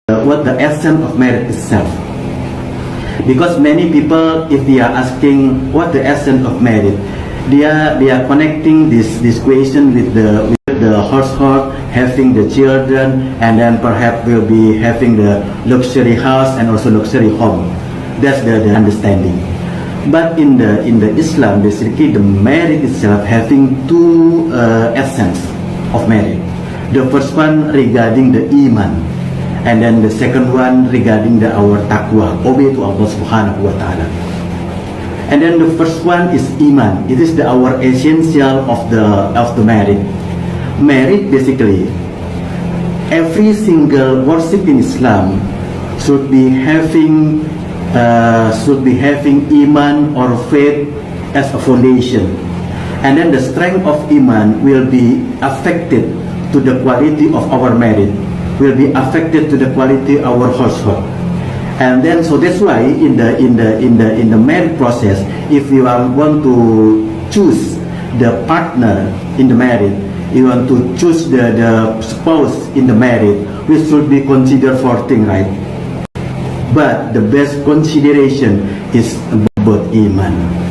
what the essence of marriage itself. Because many people, if they are asking what the essence of marriage, they are connecting this question with the household, having the children, and then perhaps will be having the luxury house and also luxury home. That's the understanding. But in the Islam, basically the marriage itself having two essence of marriage. The first one regarding the iman, and then the second one regarding our taqwa, obey to Allah subhanahu wa ta'ala. And then the first one is iman. It is our essential of the marriage. Marriage basically, every single worship in Islam should be having iman or faith as a foundation, and then the strength of iman will be affected to the quality of our marriage, will be affected to the quality of our household. And then so that's why in the marriage process, if you want to choose the partner in the marriage, you want to choose the spouse in the marriage, we should be considered for things, right? But the best consideration is about iman.